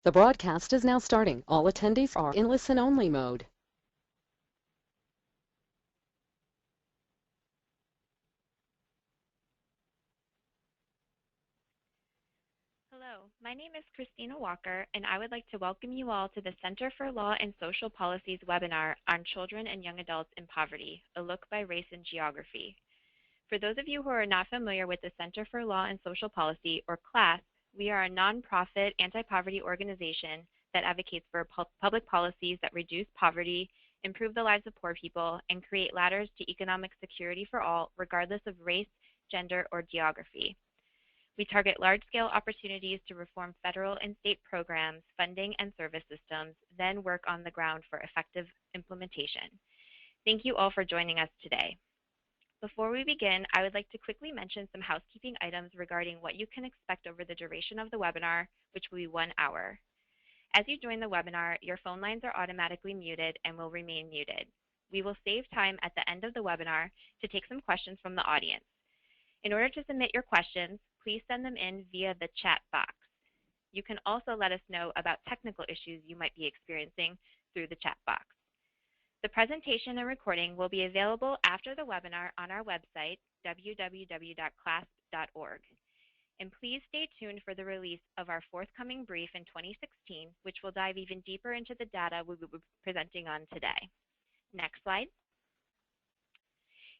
The broadcast is now starting. All attendees are in listen-only mode. Hello, my name is Christina Walker, and I would like to welcome you all to the Center for Law and Social Policy's webinar on Children and Young Adults in Poverty, a look by race and geography. For those of you who are not familiar with the Center for Law and Social Policy, or CLASP, we are a nonprofit anti-poverty organization that advocates for public policies that reduce poverty, improve the lives of poor people, and create ladders to economic security for all, regardless of race, gender, or geography. We target large-scale opportunities to reform federal and state programs, funding, and service systems, then work on the ground for effective implementation. Thank you all for joining us today. Before we begin, I would like to quickly mention some housekeeping items regarding what you can expect over the duration of the webinar, which will be 1 hour. As you join the webinar, your phone lines are automatically muted and will remain muted. We will save time at the end of the webinar to take some questions from the audience. In order to submit your questions, please send them in via the chat box. You can also let us know about technical issues you might be experiencing through the chat box. The presentation and recording will be available after the webinar on our website, www.clasp.org. And please stay tuned for the release of our forthcoming brief in 2016, which will dive even deeper into the data we will be presenting on today. Next slide.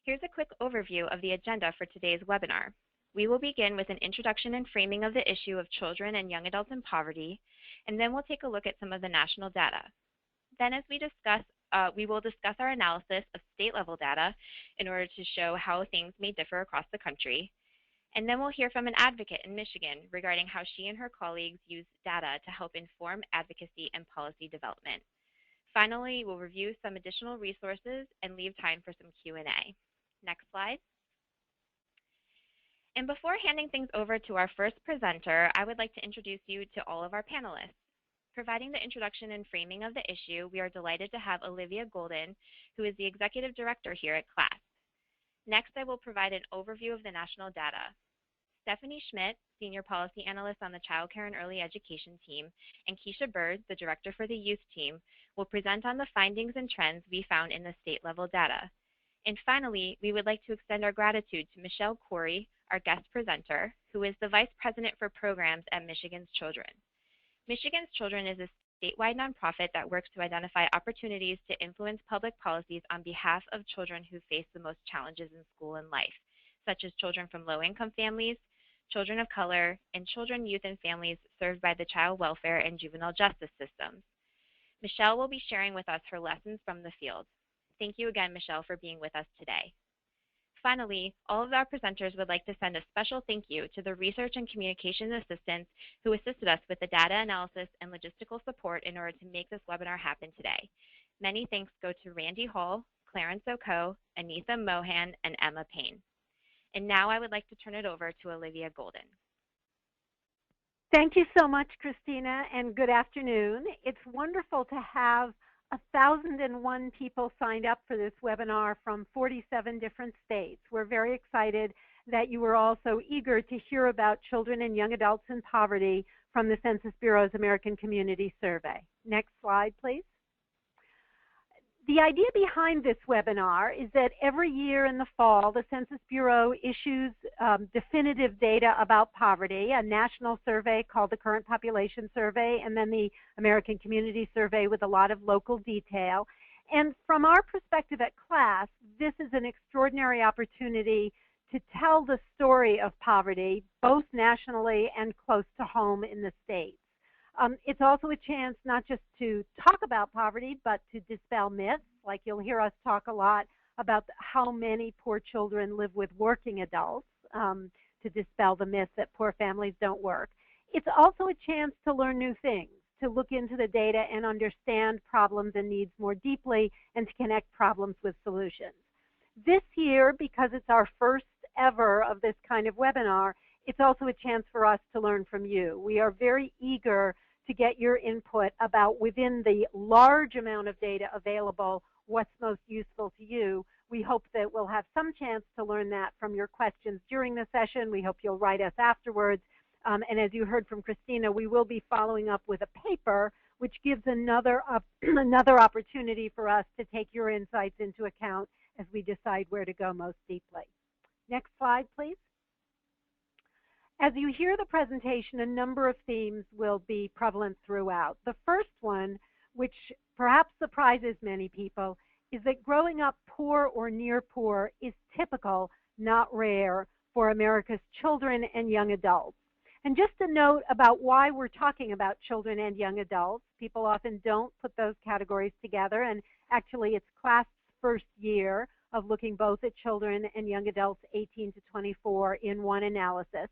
Here's a quick overview of the agenda for today's webinar. We will begin with an introduction and framing of the issue of children and young adults in poverty, and then we'll take a look at some of the national data. Then as we will discuss our analysis of state-level data in order to show how things may differ across the country. And then we'll hear from an advocate in Michigan regarding how she and her colleagues use data to help inform advocacy and policy development. Finally, we'll review some additional resources and leave time for some Q&A. Next slide. And before handing things over to our first presenter, I would like to introduce you to all of our panelists. Providing the introduction and framing of the issue, we are delighted to have Olivia Golden, who is the Executive Director here at CLASP. Next, I will provide an overview of the national data. Stephanie Schmidt, Senior Policy Analyst on the Child Care and Early Education team, and Keisha Bird, the Director for the Youth team, will present on the findings and trends we found in the state-level data. And finally, we would like to extend our gratitude to Michelle Corey, our guest presenter, who is the Vice President for Programs at Michigan's Children. Michigan's Children is a statewide nonprofit that works to identify opportunities to influence public policies on behalf of children who face the most challenges in school and life, such as children from low-income families, children of color, and children, youth, and families served by the child welfare and juvenile justice systems. Michelle will be sharing with us her lessons from the field. Thank you again, Michelle, for being with us today. Finally, all of our presenters would like to send a special thank you to the research and communication assistants who assisted us with the data analysis and logistical support in order to make this webinar happen today. Many thanks go to Randy Hall, Clarence Oko, Anitha Mohan, and Emma Payne. And now I would like to turn it over to Olivia Golden. Thank you so much, Christina, and good afternoon. It's wonderful to have 1,001 people signed up for this webinar from 47 different states. We're very excited that you were all so eager to hear about children and young adults in poverty from the Census Bureau's American Community Survey. Next slide, please. The idea behind this webinar is that every year in the fall, the Census Bureau issues definitive data about poverty, a national survey called the Current Population Survey, and then the American Community Survey with a lot of local detail. And from our perspective at CLASP, this is an extraordinary opportunity to tell the story of poverty, both nationally and close to home in the States. It's also a chance not just to talk about poverty, but to dispel myths. Like you'll hear us talk a lot about how many poor children live with working adults, to dispel the myth that poor families don't work. It's also a chance to learn new things, to look into the data and understand problems and needs more deeply, and to connect problems with solutions. This year, because it's our first ever of this kind of webinar, it's also a chance for us to learn from you. We are very eager to get your input about, within the large amount of data available, what's most useful to you. We hope that we'll have some chance to learn that from your questions during the session. We hope you'll write us afterwards. And as you heard from Christina, we will be following up with a paper which gives another opportunity for us to take your insights into account as we decide where to go most deeply. Next slide, please. As you hear the presentation, a number of themes will be prevalent throughout. The first one, which perhaps surprises many people, is that growing up poor or near poor is typical, not rare, for America's children and young adults. And just a note about why we're talking about children and young adults. People often don't put those categories together, and actually it's CLASP's first year of looking both at children and young adults 18 to 24 in one analysis.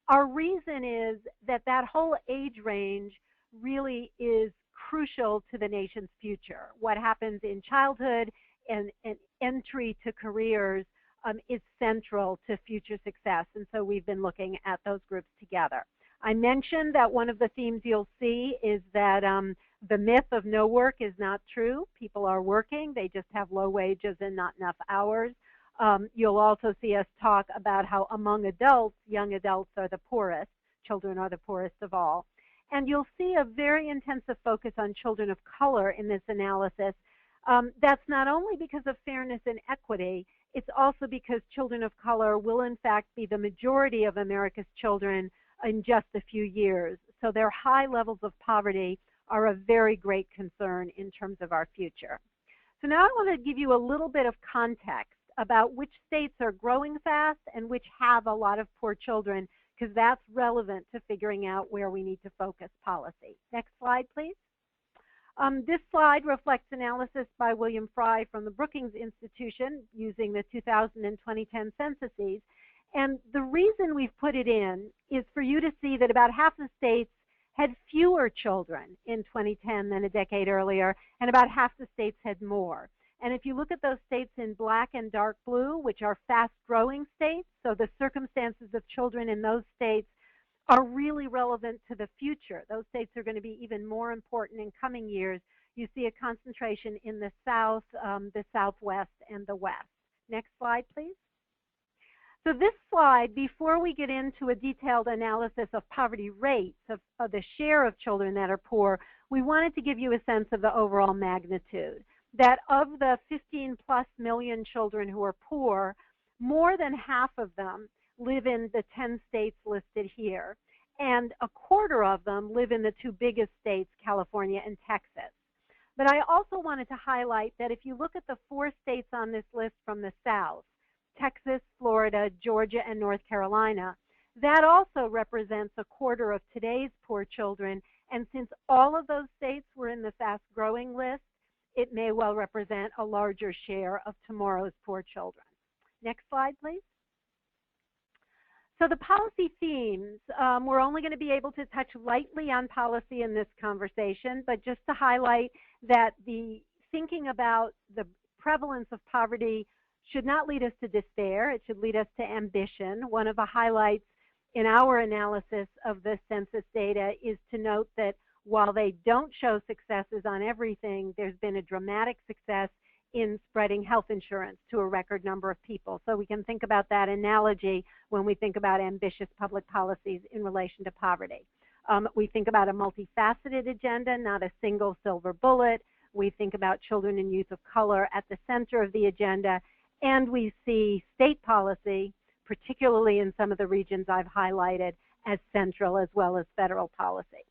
Our reason is that that whole age range really is crucial to the nation's future. What happens in childhood and entry to careers is central to future success, and so we've been looking at those groups together. I mentioned that one of the themes you'll see is that the myth of no work is not true. People are working, they just have low wages and not enough hours. You'll also see us talk about how among adults, young adults are the poorest, children are the poorest of all. And you'll see a very intensive focus on children of color in this analysis. That's not only because of fairness and equity, it's also because children of color will in fact be the majority of America's children in just a few years. So their high levels of poverty are a very great concern in terms of our future. So now I want to give you a little bit of context about which states are growing fast and which have a lot of poor children, because that's relevant to figuring out where we need to focus policy. Next slide, please. This slide reflects analysis by William Fry from the Brookings Institution using the 2000 and 2010 censuses. And the reason we've put it in is for you to see that about half the states had fewer children in 2010 than a decade earlier, and about half the states had more. And if you look at those states in black and dark blue, which are fast-growing states, so the circumstances of children in those states are really relevant to the future. Those states are going to be even more important in coming years. You see a concentration in the South, the Southwest, and the West. Next slide, please. So this slide, before we get into a detailed analysis of poverty rates, of the share of children that are poor, we wanted to give you a sense of the overall magnitude. That of the 15+ million children who are poor, more than half of them live in the 10 states listed here, and a quarter of them live in the two biggest states, California and Texas. But I also wanted to highlight that if you look at the 4 states on this list from the South, Texas, Florida, Georgia, and North Carolina, that also represents a quarter of today's poor children, and since all of those states were in the fast-growing list, it may well represent a larger share of tomorrow's poor children. Next slide, please. So the policy themes, we're only going to be able to touch lightly on policy in this conversation, but just to highlight that the thinking about the prevalence of poverty should not lead us to despair. It should lead us to ambition. One of the highlights in our analysis of the census data is to note that while they don't show successes on everything, there's been a dramatic success in spreading health insurance to a record number of people. So we can think about that analogy when we think about ambitious public policies in relation to poverty. We think about a multifaceted agenda, not a single silver bullet. We think about children and youth of color at the center of the agenda. And we see state policy, particularly in some of the regions I've highlighted, as central as well as federal policy.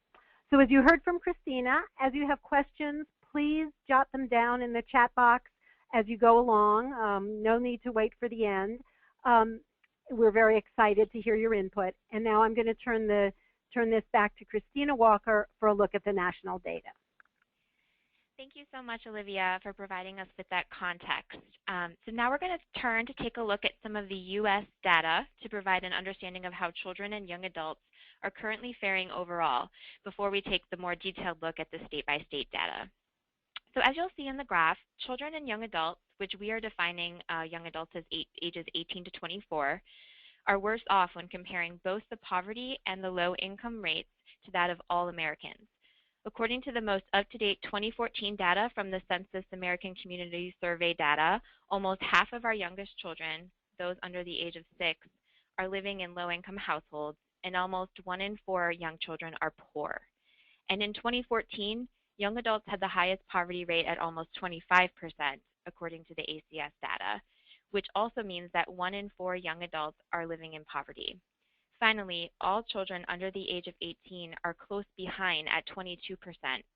So as you heard from Christina, as you have questions, please jot them down in the chat box as you go along. No need to wait for the end. We're very excited to hear your input. And now I'm going to turn this back to Christina Walker for a look at the national data. Thank you so much, Olivia, for providing us with that context. So now we're going to turn to take a look at some of the U.S. data to provide an understanding of how children and young adults are currently faring overall before we take the more detailed look at the state-by-state data. So as you'll see in the graph, children and young adults, which we are defining young adults as ages 18 to 24, are worse off when comparing both the poverty and the low income rates to that of all Americans. According to the most up-to-date 2014 data from the Census American Community Survey data, almost half of our youngest children, those under the age of 6, are living in low-income households, and almost 1 in 4 young children are poor. And in 2014, young adults had the highest poverty rate at almost 25%, according to the ACS data, which also means that 1 in 4 young adults are living in poverty. Finally, all children under the age of 18 are close behind at 22%,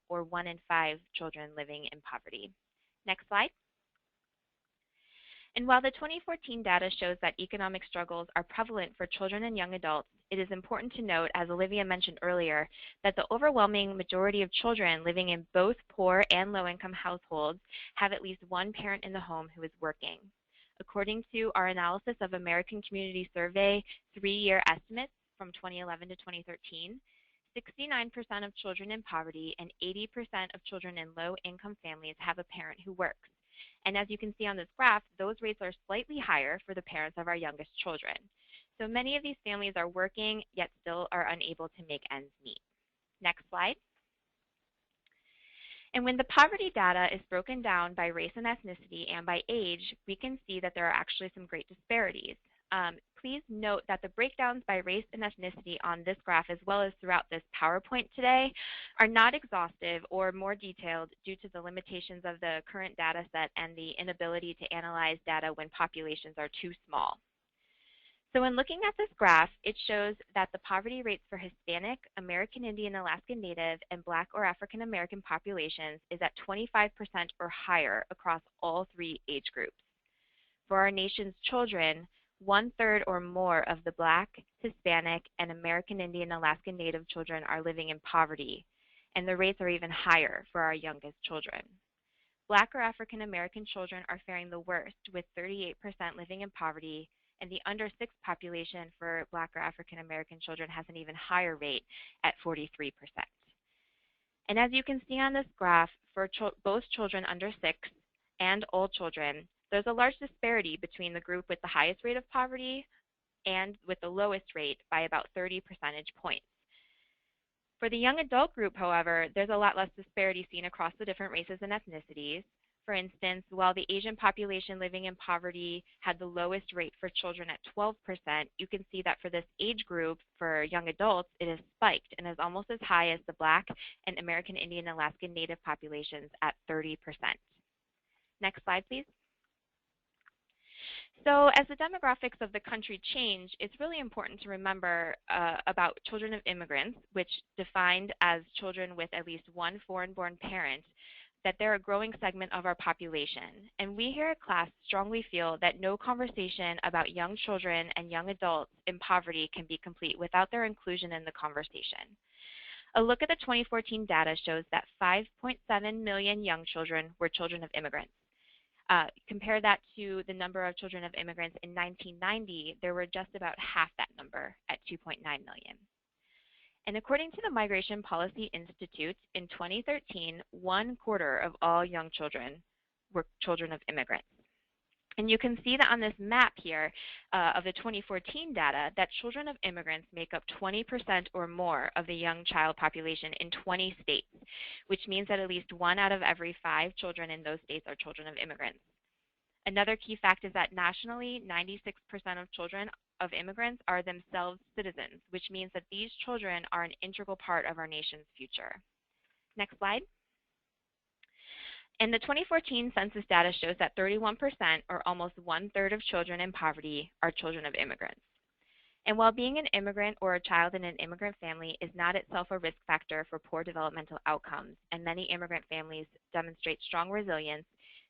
or 1 in 5 children living in poverty. Next slide. And while the 2014 data shows that economic struggles are prevalent for children and young adults, it is important to note, as Olivia mentioned earlier, that the overwhelming majority of children living in both poor and low-income households have at least one parent in the home who is working. According to our analysis of American Community Survey 3-year estimates from 2011 to 2013, 69% of children in poverty and 80% of children in low-income families have a parent who works. And as you can see on this graph, those rates are slightly higher for the parents of our youngest children. So many of these families are working, yet still are unable to make ends meet. Next slide. And when the poverty data is broken down by race and ethnicity and by age, we can see that there are actually some great disparities. Please note that the breakdowns by race and ethnicity on this graph, as well as throughout this PowerPoint today, are not exhaustive or more detailed due to the limitations of the current data set and the inability to analyze data when populations are too small. So when looking at this graph, it shows that the poverty rates for Hispanic, American Indian, Alaskan Native, and Black or African American populations is at 25% or higher across all 3 age groups. For our nation's children, 1/3 or more of the Black, Hispanic, and American Indian, Alaskan Native children are living in poverty, and the rates are even higher for our youngest children. Black or African American children are faring the worst, with 38% living in poverty, and the under 6 population for Black or African American children has an even higher rate at 43%. And as you can see on this graph, for both children under 6 and all children, there's a large disparity between the group with the highest rate of poverty and with the lowest rate by about 30 percentage points. For the young adult group, however, there's a lot less disparity seen across the different races and ethnicities. For instance, while the Asian population living in poverty had the lowest rate for children at 12%, you can see that for this age group, for young adults, it has spiked and is almost as high as the Black and American Indian Alaskan Native populations at 30%. Next slide, please. So as the demographics of the country change, it's really important to remember about children of immigrants, which defined as children with at least one foreign-born parent, that they're a growing segment of our population. And we here at CLASP strongly feel that no conversation about young children and young adults in poverty can be complete without their inclusion in the conversation. A look at the 2014 data shows that 5.7 million young children were children of immigrants. Compare that to the number of children of immigrants in 1990, there were just about half that number at 2.9 million. And according to the Migration Policy Institute, in 2013, 1/4 of all young children were children of immigrants. And you can see that on this map here of the 2014 data that children of immigrants make up 20% or more of the young child population in 20 states, which means that at least 1 out of every 5 children in those states are children of immigrants. Another key fact is that nationally, 96% of children of immigrants are themselves citizens, which means that these children are an integral part of our nation's future. Next slide. And the 2014 census data shows that 31%, or almost 1/3 of children in poverty, are children of immigrants. And while being an immigrant or a child in an immigrant family is not itself a risk factor for poor developmental outcomes, and many immigrant families demonstrate strong resilience,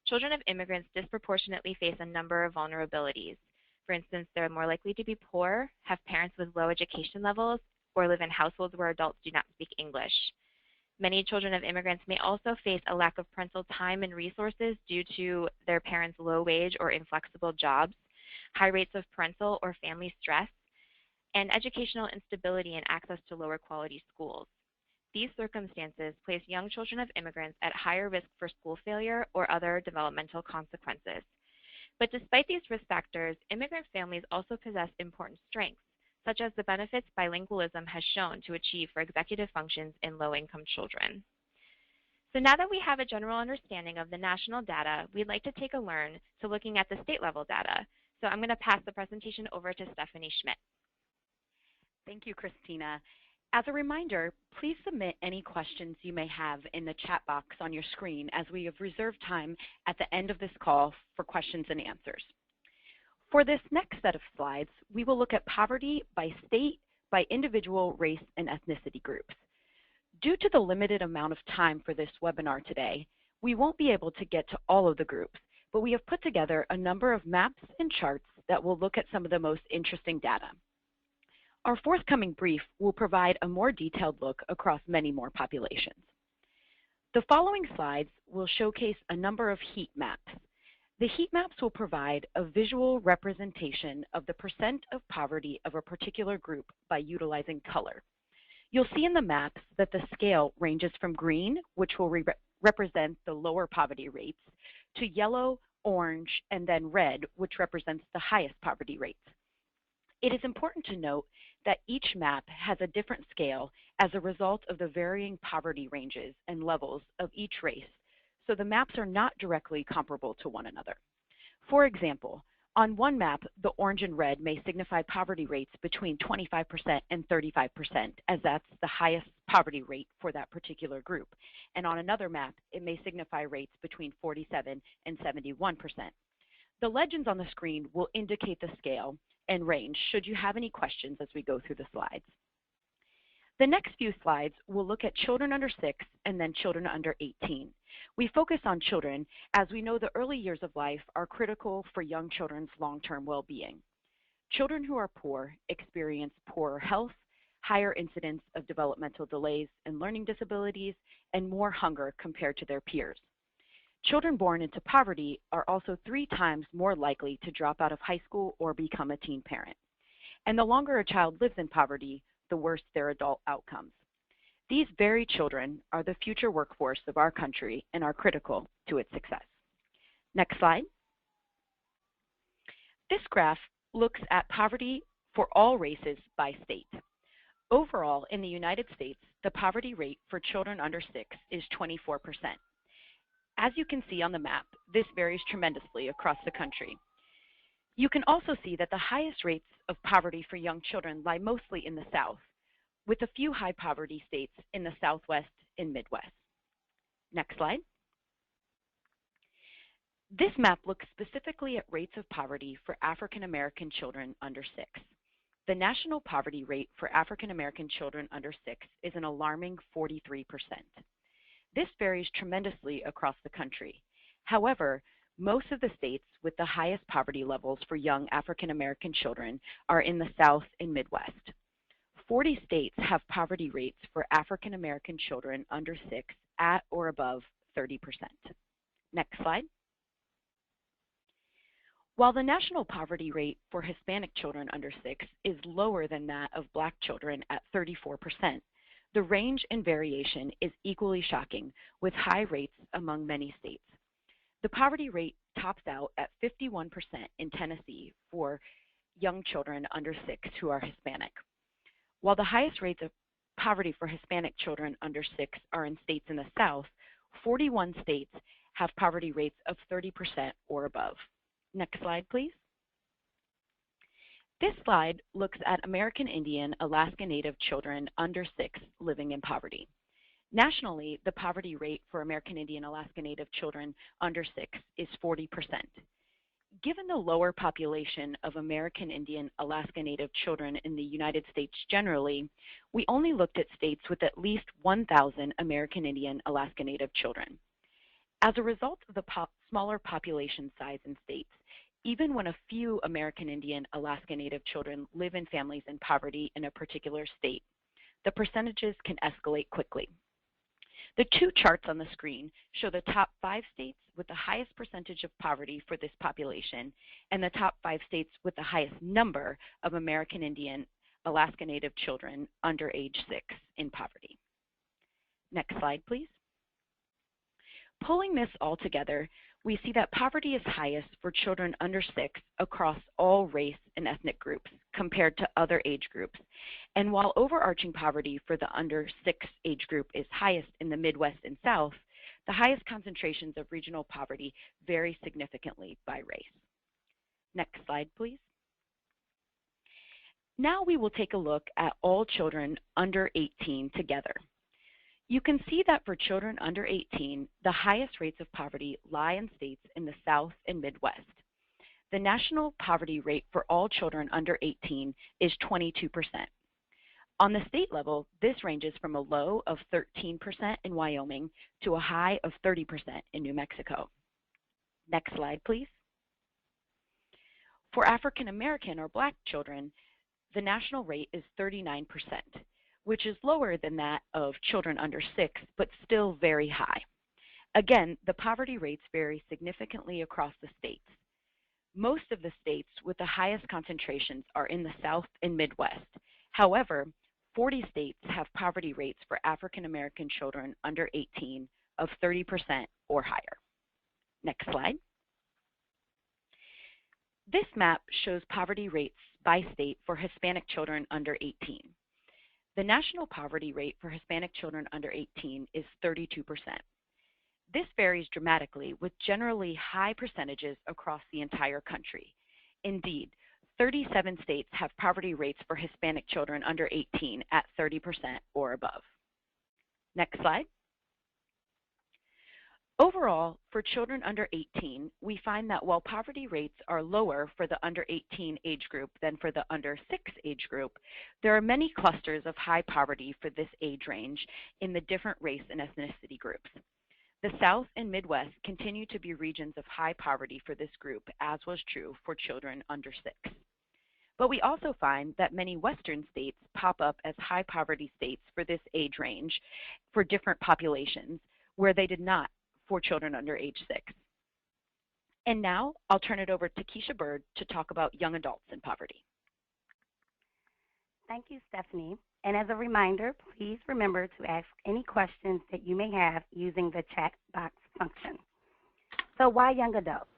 children of immigrants disproportionately face a number of vulnerabilities. For instance, they're more likely to be poor, have parents with low education levels, or live in households where adults do not speak English. Many children of immigrants may also face a lack of parental time and resources due to their parents' low wage or inflexible jobs, high rates of parental or family stress, and educational instability and access to lower quality schools. These circumstances place young children of immigrants at higher risk for school failure or other developmental consequences. But despite these risk factors, immigrant families also possess important strengths, such as the benefits bilingualism has shown to achieve for executive functions in low-income children. So now that we have a general understanding of the national data, we'd like to take a turn to looking at the state-level data. So I'm going to pass the presentation over to Stephanie Schmidt. Thank you, Christina. As a reminder, please submit any questions you may have in the chat box on your screen, as we have reserved time at the end of this call for questions and answers. For this next set of slides, we will look at poverty by state, by individual, race, and ethnicity groups. Due to the limited amount of time for this webinar today, we won't be able to get to all of the groups, but we have put together a number of maps and charts that will look at some of the most interesting data. Our forthcoming brief will provide a more detailed look across many more populations. The following slides will showcase a number of heat maps. The heat maps will provide a visual representation of the percent of poverty of a particular group by utilizing color. You'll see in the maps that the scale ranges from green, which will represent the lower poverty rates, to yellow, orange, and then red, which represents the highest poverty rates. It is important to note that each map has a different scale as a result of the varying poverty ranges and levels of each race, so the maps are not directly comparable to one another. For example, on one map, the orange and red may signify poverty rates between 25% and 35%, as that's the highest poverty rate for that particular group. And on another map, it may signify rates between 47 and 71%. The legends on the screen will indicate the scale and range should you have any questions as we go through the slides. The next few slides will look at children under 6 and then children under 18. We focus on children as we know the early years of life are critical for young children's long-term well-being. Children who are poor experience poorer health, higher incidence of developmental delays and learning disabilities, and more hunger compared to their peers. Children born into poverty are also 3 times more likely to drop out of high school or become a teen parent. And the longer a child lives in poverty, the worse their adult outcomes. These very children are the future workforce of our country and are critical to its success. Next slide. This graph looks at poverty for all races by state. Overall, in the United States, the poverty rate for children under 6 is 24%. As you can see on the map, this varies tremendously across the country. You can also see that the highest rates of poverty for young children lie mostly in the South, with a few high poverty states in the Southwest and Midwest. Next slide. This map looks specifically at rates of poverty for African American children under 6. The national poverty rate for African American children under 6 is an alarming 43%. This varies tremendously across the country. However, most of the states with the highest poverty levels for young African American children are in the South and Midwest. 40 states have poverty rates for African American children under 6 at or above 30%. Next slide. While the national poverty rate for Hispanic children under 6 is lower than that of Black children at 34%, the range and variation is equally shocking, with high rates among many states. The poverty rate tops out at 51% in Tennessee for young children under 6 who are Hispanic. While the highest rates of poverty for Hispanic children under 6 are in states in the South, 41 states have poverty rates of 30% or above. Next slide, please. This slide looks at American Indian Alaska Native children under 6 living in poverty. Nationally, the poverty rate for American Indian Alaska Native children under 6 is 40%. Given the lower population of American Indian Alaska Native children in the United States generally, we only looked at states with at least 1,000 American Indian Alaska Native children. As a result of the smaller population size in states, even when a few American Indian Alaska Native children live in families in poverty in a particular state, the percentages can escalate quickly. The 2 charts on the screen show the top 5 states with the highest percentage of poverty for this population and the top 5 states with the highest number of American Indian Alaska Native children under age 6 in poverty. Next slide, please. Pulling this all together, we see that poverty is highest for children under 6 across all race and ethnic groups compared to other age groups. And while overarching poverty for the under 6 age group is highest in the Midwest and South, the highest concentrations of regional poverty vary significantly by race. Next slide, please. Now we will take a look at all children under 18 together. You can see that for children under 18, the highest rates of poverty lie in states in the South and Midwest. The national poverty rate for all children under 18 is 22%. On the state level, this ranges from a low of 13% in Wyoming to a high of 30% in New Mexico. Next slide, please. For African American or Black children, the national rate is 39%, which is lower than that of children under 6, but still very high. Again, the poverty rates vary significantly across the states. Most of the states with the highest concentrations are in the South and Midwest. However, 40 states have poverty rates for African American children under 18 of 30% or higher. Next slide. This map shows poverty rates by state for Hispanic children under 18. The national poverty rate for Hispanic children under 18 is 32%. This varies dramatically with generally high percentages across the entire country. Indeed, 37 states have poverty rates for Hispanic children under 18 at 30% or above. Next slide. Overall, for children under 18, we find that while poverty rates are lower for the under 18 age group than for the under 6 age group, there are many clusters of high poverty for this age range in the different race and ethnicity groups. The South and Midwest continue to be regions of high poverty for this group, as was true for children under 6. But we also find that many Western states pop up as high poverty states for this age range for different populations, where they did not for children under age 6. And now I'll turn it over to Keisha Bird to talk about young adults in poverty. Thank you, Stephanie. And as a reminder, please remember to ask any questions that you may have using the chat box function. So why young adults?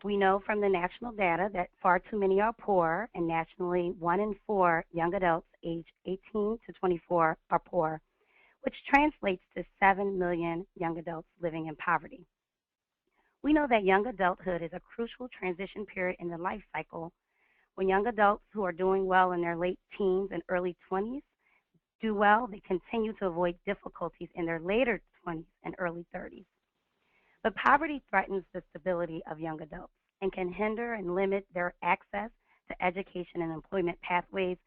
We know from the national data that far too many are poor, and nationally 1 in 4 young adults aged 18 to 24 are poor, which translates to 7 million young adults living in poverty. We know that young adulthood is a crucial transition period in the life cycle when young adults who are doing well in their late teens and early 20s do well, they continue to avoid difficulties in their later 20s and early 30s. But poverty threatens the stability of young adults and can hinder and limit their access to education and employment pathways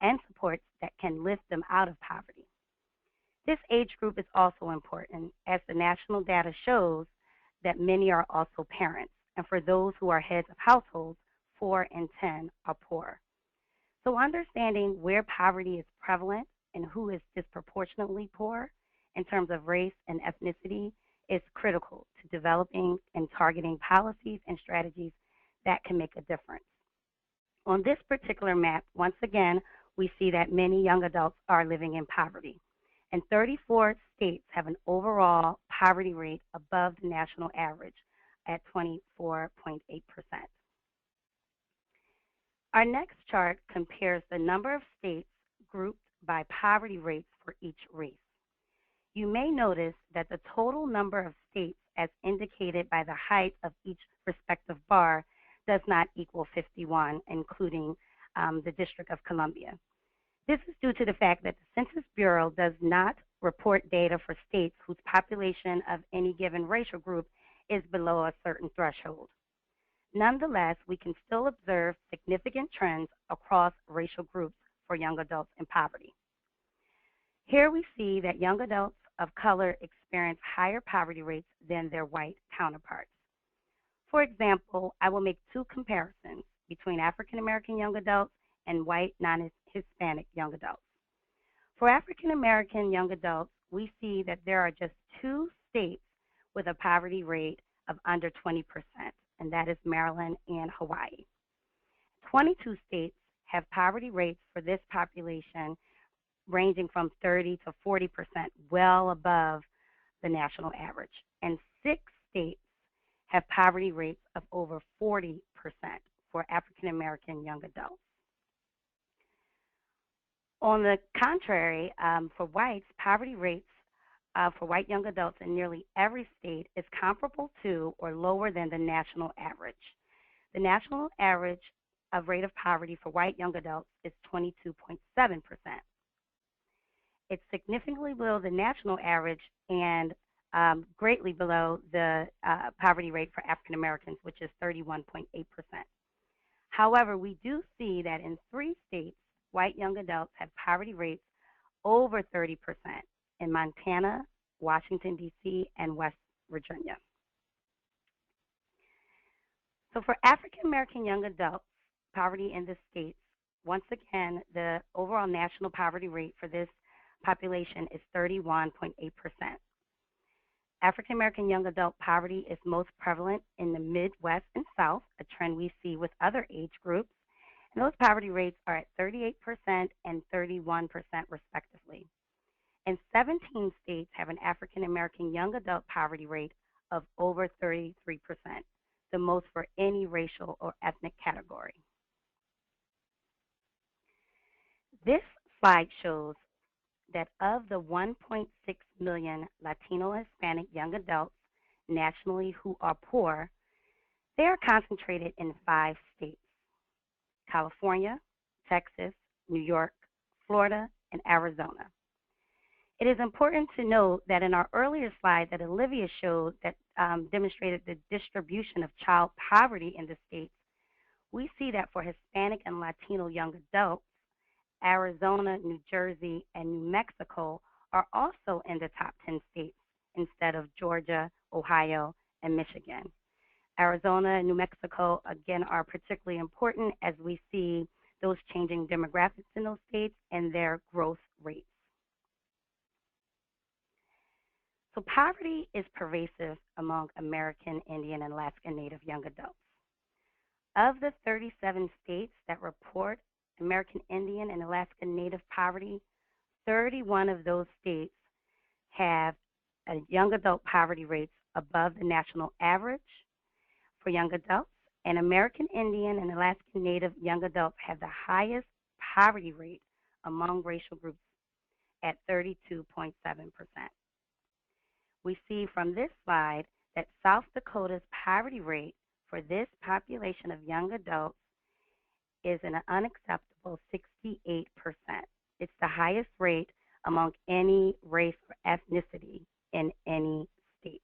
and supports that can lift them out of poverty. This age group is also important, as the national data shows that many are also parents, and for those who are heads of households, 4 in 10 are poor. So understanding where poverty is prevalent and who is disproportionately poor in terms of race and ethnicity is critical to developing and targeting policies and strategies that can make a difference. On this particular map, once again, we see that many young adults are living in poverty, and 34 states have an overall poverty rate above the national average at 24.8%. Our next chart compares the number of states grouped by poverty rates for each race. You may notice that the total number of states as indicated by the height of each respective bar does not equal 51, including the District of Columbia. This is due to the fact that the Census Bureau does not report data for states whose population of any given racial group is below a certain threshold. Nonetheless, we can still observe significant trends across racial groups for young adults in poverty. Here we see that young adults of color experience higher poverty rates than their white counterparts. For example, I will make 2 comparisons between African American young adults and white non-Hispanic young adults. For African American young adults, we see that there are just 2 states with a poverty rate of under 20%, and that is Maryland and Hawaii. 22 states have poverty rates for this population ranging from 30 to 40%, well above the national average. And 6 states have poverty rates of over 40% for African American young adults. On the contrary, for whites, poverty rates for white young adults in nearly every state is comparable to or lower than the national average. The national average of rate of poverty for white young adults is 22.7%. It's significantly below the national average and greatly below the poverty rate for African Americans, which is 31.8%. However, we do see that in 3 states, white young adults have poverty rates over 30% in Montana, Washington, D.C., and West Virginia. So for African American young adults, poverty in the states, once again, the overall national poverty rate for this population is 31.8%. African American young adult poverty is most prevalent in the Midwest and South, a trend we see with other age groups, and those poverty rates are at 38% and 31% respectively. And 17 states have an African American young adult poverty rate of over 33%, the most for any racial or ethnic category. This slide shows that of the 1.6 million Latino Hispanic young adults nationally who are poor, they are concentrated in 5 states: California, Texas, New York, Florida, and Arizona. It is important to note that in our earlier slide that Olivia showed that demonstrated the distribution of child poverty in the states, we see that for Hispanic and Latino young adults, Arizona, New Jersey, and New Mexico are also in the top 10 states instead of Georgia, Ohio, and Michigan. Arizona and New Mexico, again, are particularly important as we see those changing demographics in those states and their growth rates. So poverty is pervasive among American Indian and Alaska Native young adults. Of the 37 states that report American Indian and Alaska Native poverty, 31 of those states have a young adult poverty rates above the national average for young adults, and American Indian and Alaska Native young adults have the highest poverty rate among racial groups at 32.7%. We see from this slide that South Dakota's poverty rate for this population of young adults is an unacceptable 68%. It's the highest rate among any race or ethnicity in any state.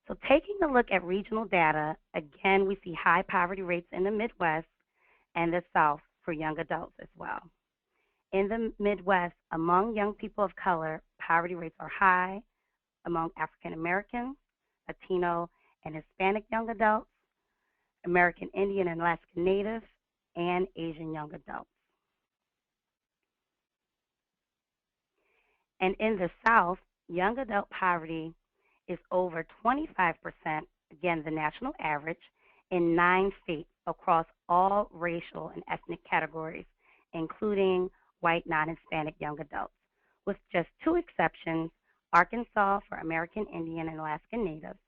So taking a look at regional data, again, we see high poverty rates in the Midwest and the South for young adults as well. In the Midwest, among young people of color, poverty rates are high among African Americans, Latino, and Hispanic young adults, American Indian and Alaska Native, and Asian young adults. And in the South, young adult poverty is over 25%, again, the national average, in 9 states across all racial and ethnic categories, including white non-Hispanic young adults, with just 2 exceptions, Arkansas for American Indian and Alaska Natives,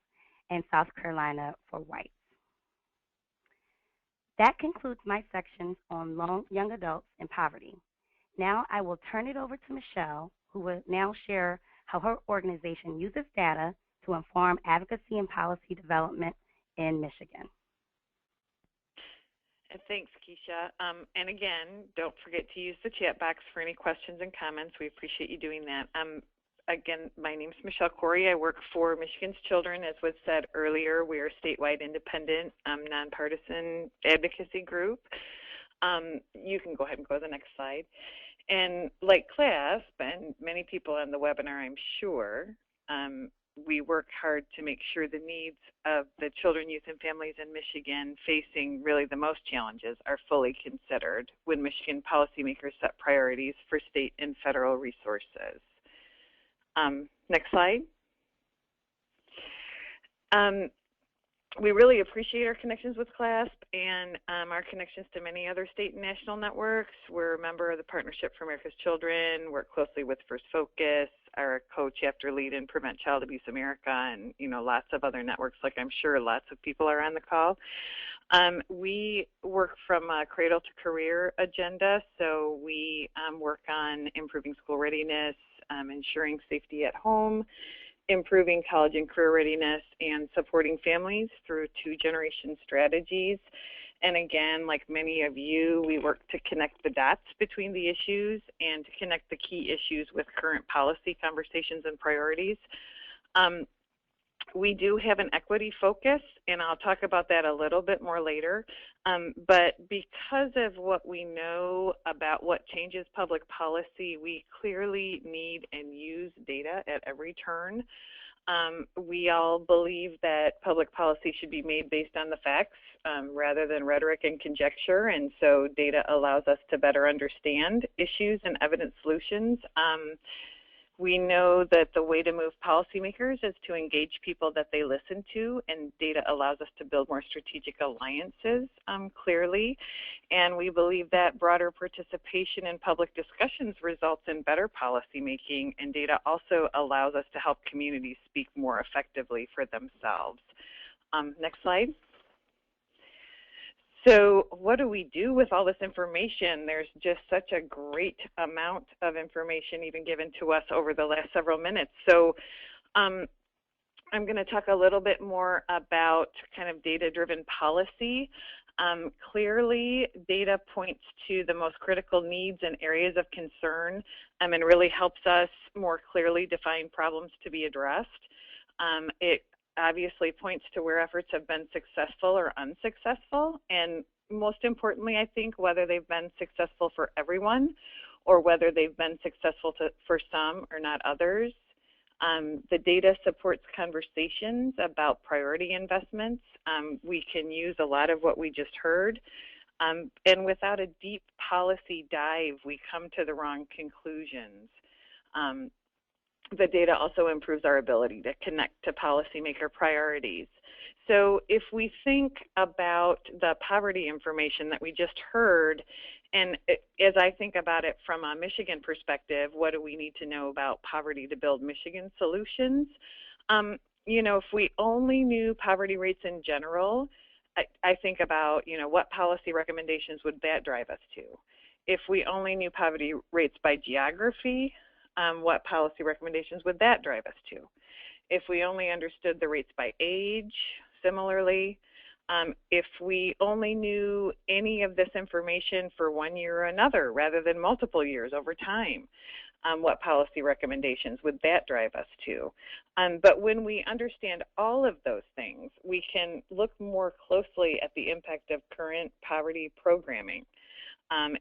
and South Carolina for whites. That concludes my sections on young adults and poverty. Now I will turn it over to Michelle, who will now share how her organization uses data to inform advocacy and policy development in Michigan. Thanks, Keisha. And again, don't forget to use the chat box for any questions and comments. We appreciate you doing that. Again, my name is Michelle Corey. I work for Michigan's Children. As was said earlier, we are a statewide independent, nonpartisan advocacy group. You can go ahead and go to the next slide. And like CLASP and many people on the webinar, I'm sure, we work hard to make sure the needs of the children, youth, and families in Michigan facing really the most challenges are fully considered when Michigan policymakers set priorities for state and federal resources. Next slide. We really appreciate our connections with CLASP and our connections to many other state and national networks. We're a member of the Partnership for America's Children, work closely with First Focus, our co-chapter lead in Prevent Child Abuse America, and lots of other networks, like I'm sure lots of people are on the call. We work from a cradle to career agenda, so we work on improving school readiness, ensuring safety at home, improving college and career readiness, and supporting families through two-generation strategies. And again, like many of you, we work to connect the dots between the issues and to connect the key issues with current policy conversations and priorities. We do have an equity focus, and I'll talk about that a little bit more later. But because of what we know about what changes public policy, we clearly need and use data at every turn. We all believe that public policy should be made based on the facts rather than rhetoric and conjecture, and so data allows us to better understand issues and evidence solutions. We know that the way to move policymakers is to engage people that they listen to, and data allows us to build more strategic alliances clearly. And we believe that broader participation in public discussions results in better policymaking, and data also allows us to help communities speak more effectively for themselves. Next slide. So what do we do with all this information? There's just such a great amount of information even given to us over the last several minutes. So I'm going to talk a little bit more about kind of data-driven policy. Clearly, data points to the most critical needs and areas of concern and really helps us more clearly define problems to be addressed. It obviously points to where efforts have been successful or unsuccessful, and most importantly, I think, whether they've been successful for everyone or whether they've been successful for some or not others. The data supports conversations about priority investments. We can use a lot of what we just heard, and without a deep policy dive, we come to the wrong conclusions. The data also improves our ability to connect to policymaker priorities. So if we think about the poverty information that we just heard, and as I think about it from a Michigan perspective, what do we need to know about poverty to build Michigan solutions? You know, if we only knew poverty rates in general, I think about, you know, what policy recommendations would that drive us to? If we only knew poverty rates by geography, what policy recommendations would that drive us to? If we only understood the rates by age, similarly, if we only knew any of this information for 1 year or another rather than multiple years over time, what policy recommendations would that drive us to? But when we understand all of those things, we can look more closely at the impact of current poverty programming.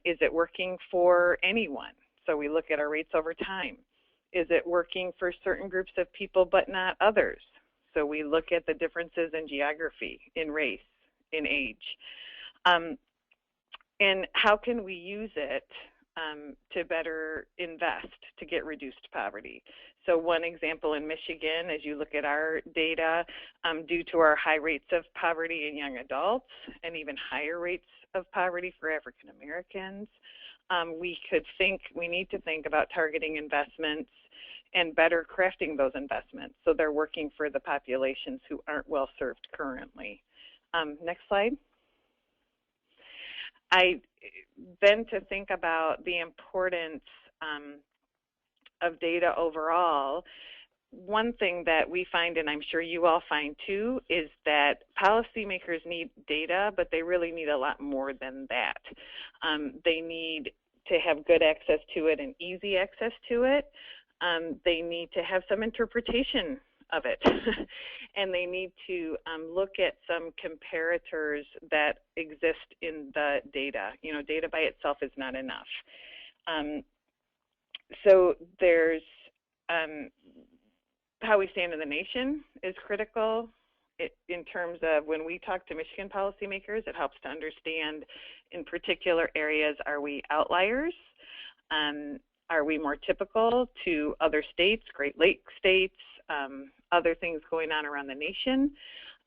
Is it working for anyone? So we look at our rates over time. Is it working for certain groups of people but not others? So we look at the differences in geography, in race, in age. And how can we use it to better invest to get reduced poverty? So one example in Michigan, as you look at our data, due to our high rates of poverty in young adults and even higher rates of poverty for African Americans, we need to think about targeting investments and better crafting those investments so they're working for the populations who aren't well served currently. Next slide. Then to think about the importance of data overall, one thing that we find, and I'm sure you all find too, is that policymakers need data, but they really need a lot more than that. They need to have good access to it and easy access to it. They need to have some interpretation of it. And they need to look at some comparators that exist in the data. You know, data by itself is not enough. So there's how we stand in the nation is critical. In terms of when we talk to Michigan policymakers, it helps to understand in particular areas, are we outliers? Are we more typical to other states, Great Lakes states, other things going on around the nation?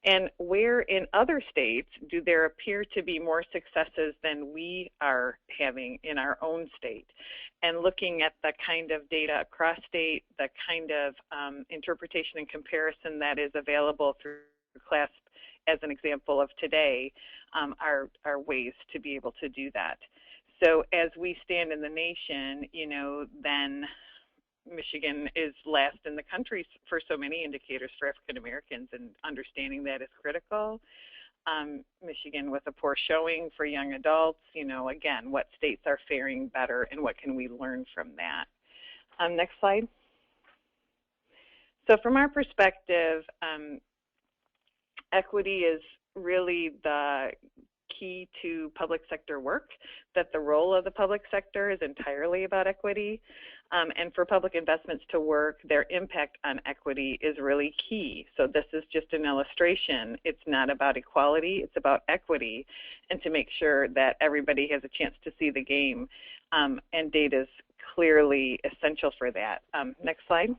And where in other states do there appear to be more successes than we are having in our own state? And looking at the kind of data across state, the kind of interpretation and comparison that is available through CLASP as an example of today are ways to be able to do that. So as we stand in the nation, you know, then Michigan is last in the country for so many indicators for African Americans, and understanding that is critical. Michigan with a poor showing for young adults, again, what states are faring better and what can we learn from that. Next slide. So from our perspective, equity is really the key to public sector work, that the role of the public sector is entirely about equity. And for public investments to work, their impact on equity is really key. So this is just an illustration. It's not about equality, it's about equity, and to make sure that everybody has a chance to see the game. And data is clearly essential for that. Next slide.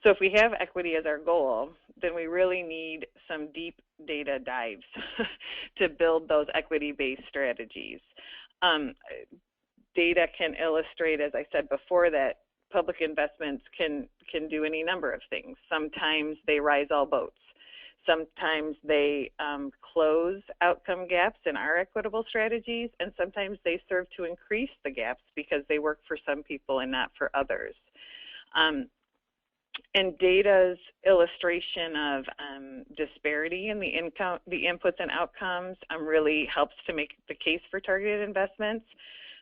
So if we have equity as our goal, then we really need some deep data dives to build those equity-based strategies. Data can illustrate, as I said before, that public investments can do any number of things. Sometimes they rise all boats. Sometimes they close outcome gaps in our equitable strategies, and sometimes they serve to increase the gaps because they work for some people and not for others. And data's illustration of disparity in the inputs and outcomes really helps to make the case for targeted investments,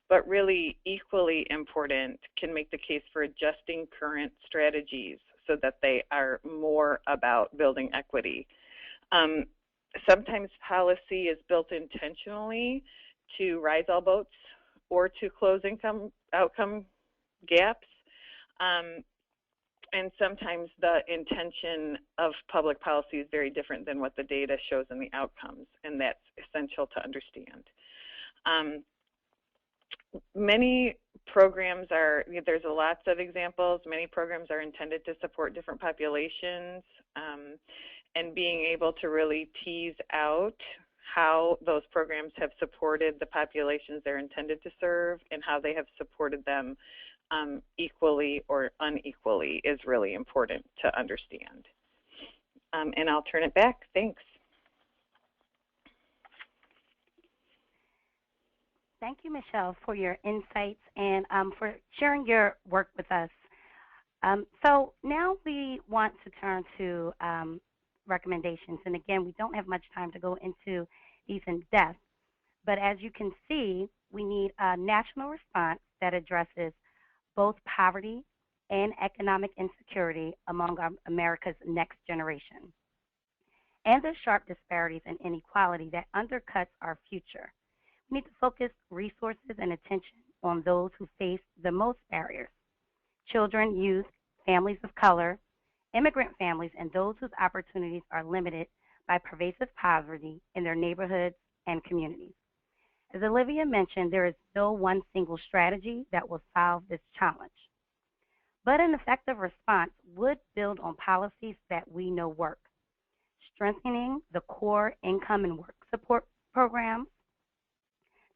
but really equally important can make the case for adjusting current strategies so that they are more about building equity. Sometimes policy is built intentionally to rise all boats or to close outcome gaps. And sometimes the intention of public policy is very different than what the data shows in the outcomes, and that's essential to understand. Many programs there's lots of examples, many programs are intended to support different populations, and being able to really tease out how those programs have supported the populations they're intended to serve and how they have supported them equally or unequally is really important to understand. And I'll turn it back. Thanks. Thank you, Michelle, for your insights and for sharing your work with us. So now we want to turn to recommendations. And again, we don't have much time to go into these in depth. But as you can see, we need a national response that addresses both poverty and economic insecurity among America's next generation, and the sharp disparities and inequality that undercuts our future. We need to focus resources and attention on those who face the most barriers: children, youth, families of color, immigrant families, and those whose opportunities are limited by pervasive poverty in their neighborhoods and communities. As Olivia mentioned, there is no one single strategy that will solve this challenge. But an effective response would build on policies that we know work, strengthening the core income and work support programs,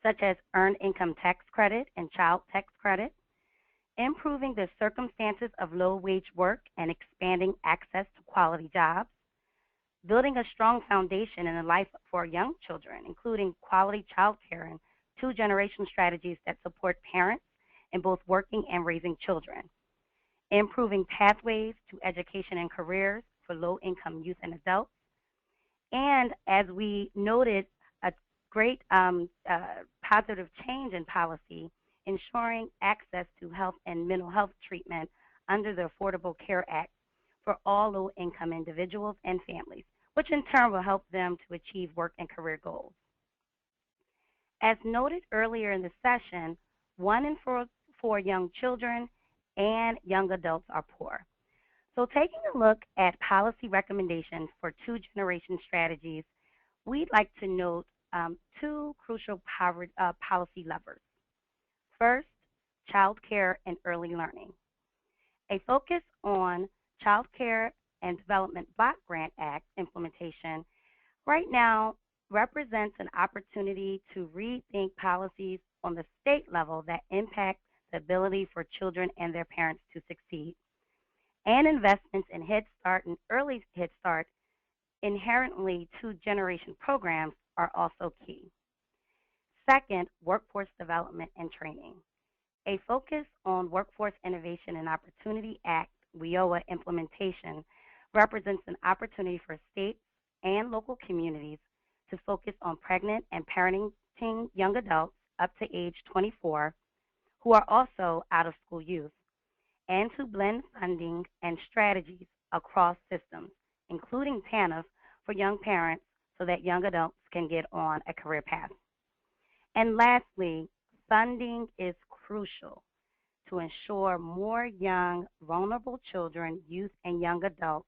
such as Earned Income Tax Credit and Child Tax Credit, improving the circumstances of low-wage work and expanding access to quality jobs, building a strong foundation in the life for young children, including quality child care and two-generation strategies that support parents in both working and raising children, improving pathways to education and careers for low-income youth and adults, and as we noted, a great positive change in policy, ensuring access to health and mental health treatment under the Affordable Care Act for all low-income individuals and families, which in turn will help them to achieve work and career goals. As noted earlier in the session, 1 in 4 young children and young adults are poor. So taking a look at policy recommendations for two-generation strategies, we'd like to note 2 crucial policy levers. First, child care and early learning. A focus on Child Care and Development Block Grant Act implementation right now represents an opportunity to rethink policies on the state level that impact the ability for children and their parents to succeed. And investments in Head Start and early Head Start, inherently two-generation programs, are also key. Second, workforce development and training. A focus on Workforce Innovation and Opportunity Act, WIOA implementation represents an opportunity for states and local communities to focus on pregnant and parenting young adults up to age 24 who are also out-of-school youth, and to blend funding and strategies across systems, including TANF for young parents so that young adults can get on a career path. And lastly, funding is crucial to ensure more young, vulnerable children, youth, and young adults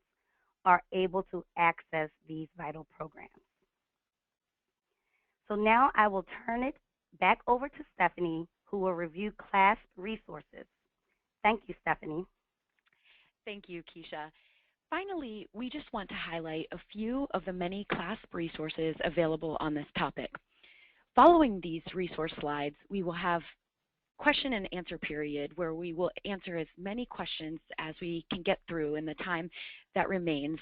are able to access these vital programs. So now I will turn it back over to Stephanie, who will review CLASP resources. Thank you, Stephanie. Thank you, Keisha. Finally, we just want to highlight a few of the many CLASP resources available on this topic. Following these resource slides, we will have question and answer period where we will answer as many questions as we can get through in the time that remains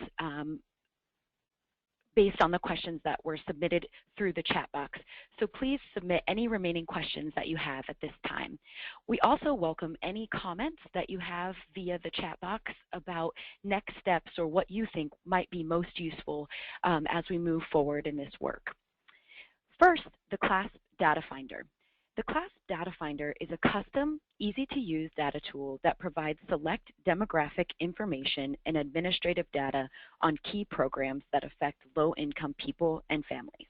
based on the questions that were submitted through the chat box. So please submit any remaining questions that you have at this time. We also welcome any comments that you have via the chat box about next steps or what you think might be most useful as we move forward in this work. First, the CLASP Data Finder. The CLASP Data Finder is a custom, easy-to-use data tool that provides select demographic information and administrative data on key programs that affect low-income people and families.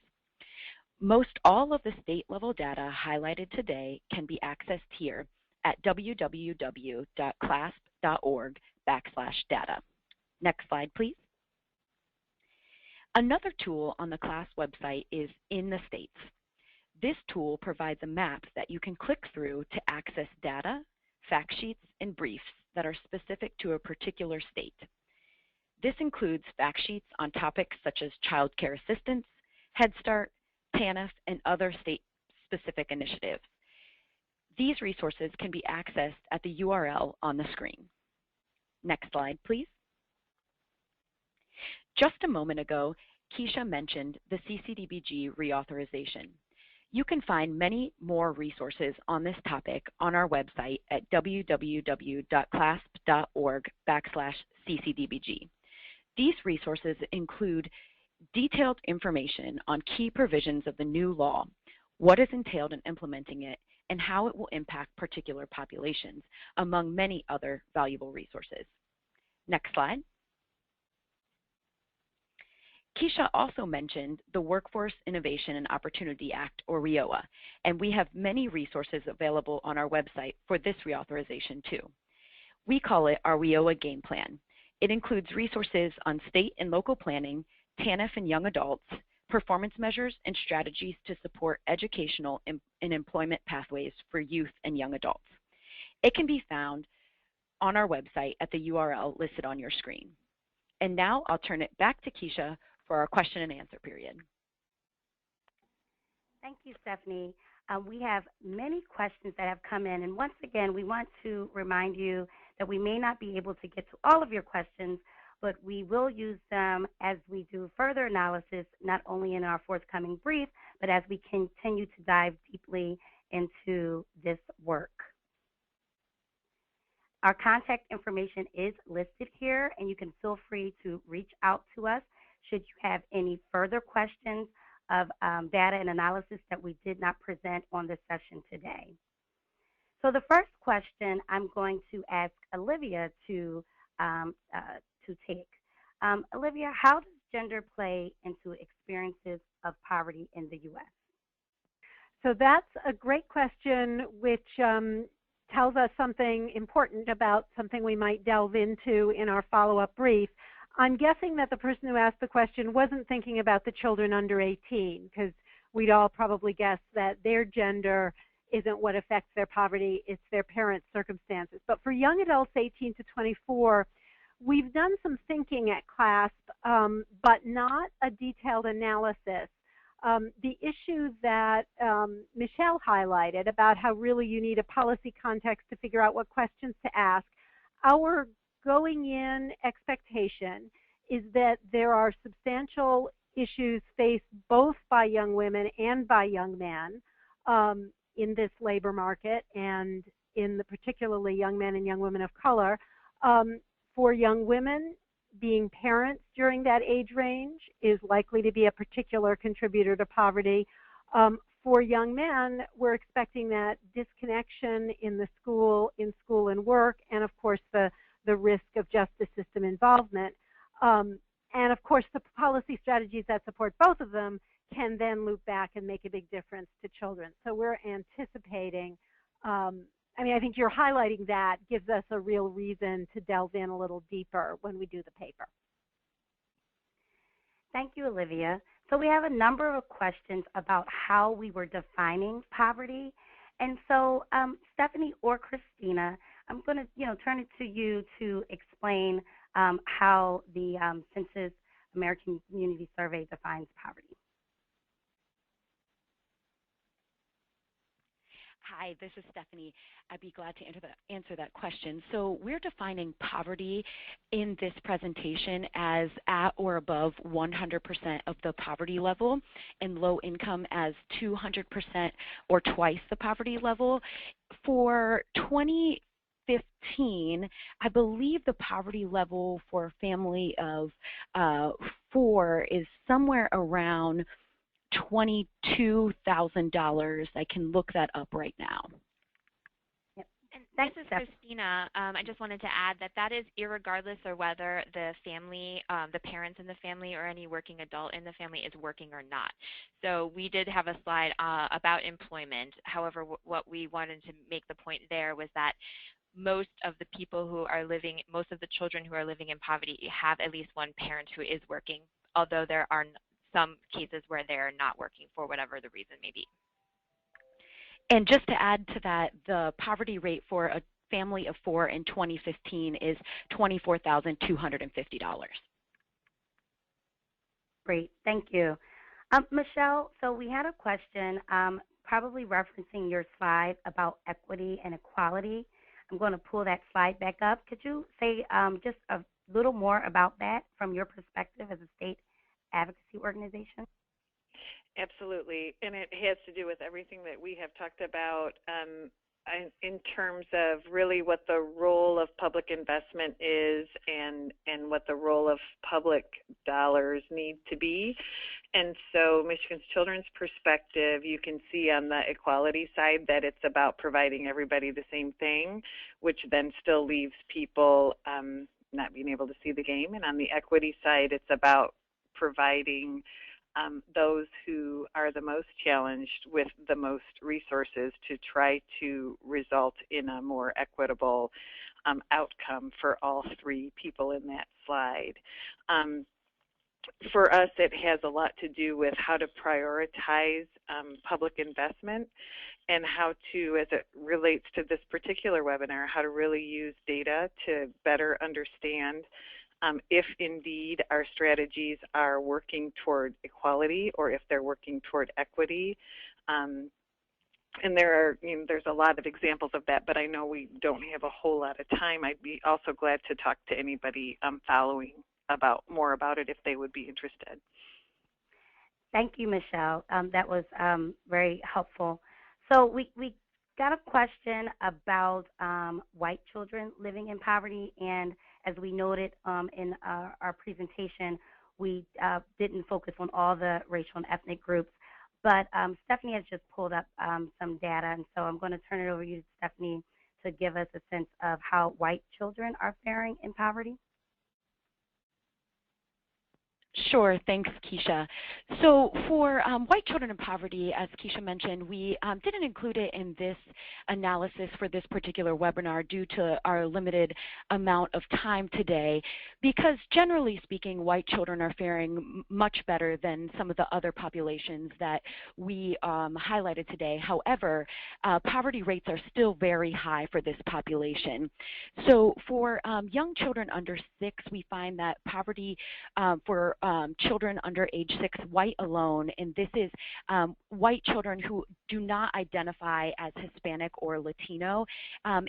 Most all of the state-level data highlighted today can be accessed here at www.clasp.org/data. Next slide, please. Another tool on the CLASP website is In the States. This tool provides a map that you can click through to access data, fact sheets, and briefs that are specific to a particular state. This includes fact sheets on topics such as child care assistance, Head Start, TANF, and other state-specific initiatives. These resources can be accessed at the URL on the screen. Next slide, please. Just a moment ago, Keisha mentioned the CCDBG reauthorization. You can find many more resources on this topic on our website at www.clasp.org/CCDBG. These resources include detailed information on key provisions of the new law, what is entailed in implementing it, and how it will impact particular populations, among many other valuable resources. Next slide. Keisha also mentioned the Workforce Innovation and Opportunity Act, or WIOA, and we have many resources available on our website for this reauthorization too. We call it our WIOA Game Plan. It includes resources on state and local planning, TANF and young adults, performance measures, and strategies to support educational and employment pathways for youth and young adults. It can be found on our website at the URL listed on your screen. And now I'll turn it back to Keisha for our question and answer period. Thank you, Stephanie. We have many questions that have come in, and once again, we want to remind you that we may not be able to get to all of your questions, but we will use them as we do further analysis, not only in our forthcoming brief, but as we continue to dive deeply into this work. Our contact information is listed here, and you can feel free to reach out to us should you have any further questions of data and analysis that we did not present on this session today. So the first question I'm going to ask Olivia to take. Olivia, how does gender play into experiences of poverty in the U.S.? So that's a great question, which tells us something important about something we might delve into in our follow-up brief. I'm guessing that the person who asked the question wasn't thinking about the children under 18, because we'd all probably guess that their gender isn't what affects their poverty, it's their parents' circumstances. But for young adults 18 to 24, we've done some thinking at CLASP, but not a detailed analysis. The issue that Michelle highlighted about how really you need a policy context to figure out what questions to ask, our going in expectation is that there are substantial issues faced both by young women and by young men in this labor market and in the particularly young men and young women of color. For young women, being parents during that age range is likely to be a particular contributor to poverty. For young men, we're expecting that disconnection in school and work, and of course the risk of justice system involvement. And of course the policy strategies that support both of them can then loop back and make a big difference to children. So we're anticipating, I think you're highlighting that gives us a real reason to delve in a little deeper when we do the paper. Thank you, Olivia. So we have a number of questions about how we were defining poverty. And so Stephanie or Christina, I'm going to turn it to you to explain how the Census American Community Survey defines poverty. Hi, this is Stephanie. I'd be glad to answer that question. So we're defining poverty in this presentation as at or above 100% of the poverty level, and low income as 200% or twice the poverty level. For 2015, I believe the poverty level for a family of 4 is somewhere around $22,000. I can look that up right now. Yep. And this is Christina. I just wanted to add that is irregardless of whether the family, the parents in the family or any working adult in the family is working or not. So we did have a slide about employment. However, what we wanted to make the point there was that most of the people who are living, most of the children who are living in poverty have at least one parent who is working, although there are some cases where they're not working for whatever the reason may be. And just to add to that, the poverty rate for a family of 4 in 2015 is $24,250. Great, thank you. Michelle, so we had a question probably referencing your slide about equity and equality. I'm going to pull that slide back up. Could you say just a little more about that from your perspective as a state advocacy organization? Absolutely, and it has to do with everything that we have talked about in terms of really what the role of public investment is and what the role of public dollars need to be. And so Michigan's Children's perspective, you can see on the equality side that it's about providing everybody the same thing, which then still leaves people not being able to see the game. And on the equity side, it's about providing those who are the most challenged with the most resources to try to result in a more equitable outcome for all 3 people in that slide. For us, it has a lot to do with how to prioritize public investment and how to, as it relates to this particular webinar, how to really use data to better understand if indeed our strategies are working toward equality or if they're working toward equity. And there's a lot of examples of that, but I know we don't have a whole lot of time. I'd be also glad to talk to anybody following more about it if they would be interested. Thank you, Michelle. That was very helpful. So we got a question about white children living in poverty, and as we noted in our presentation, we didn't focus on all the racial and ethnic groups, but Stephanie has just pulled up some data, and so I'm going to turn it over to you, Stephanie, to give us a sense of how white children are faring in poverty. Sure, thanks, Keisha. So for white children in poverty, as Keisha mentioned, we didn't include it in this analysis for this particular webinar due to our limited amount of time today, because generally speaking, white children are faring much better than some of the other populations that we highlighted today. However, poverty rates are still very high for this population. So for young children under 6, we find that poverty for children under age 6, white alone, and this is white children who do not identify as Hispanic or Latino.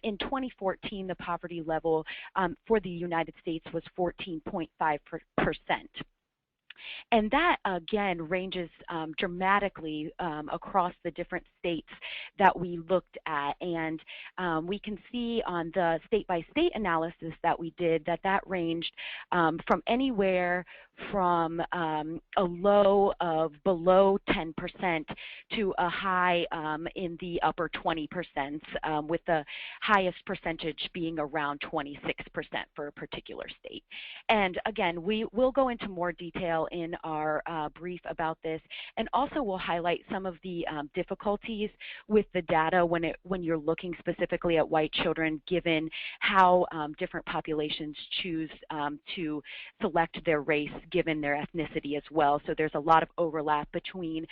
In 2014, the poverty level for the United States was 14.5%. And that, again, ranges dramatically across the different states that we looked at. And we can see on the state-by-state analysis that we did that ranged from anywhere from a low of below 10% to a high in the upper 20%, with the highest percentage being around 26% for a particular state. And again, we will go into more detail in our brief about this, and also we'll highlight some of the difficulties with the data when you're looking specifically at white children, given how different populations choose to select their race given their ethnicity as well. So there's a lot of overlap between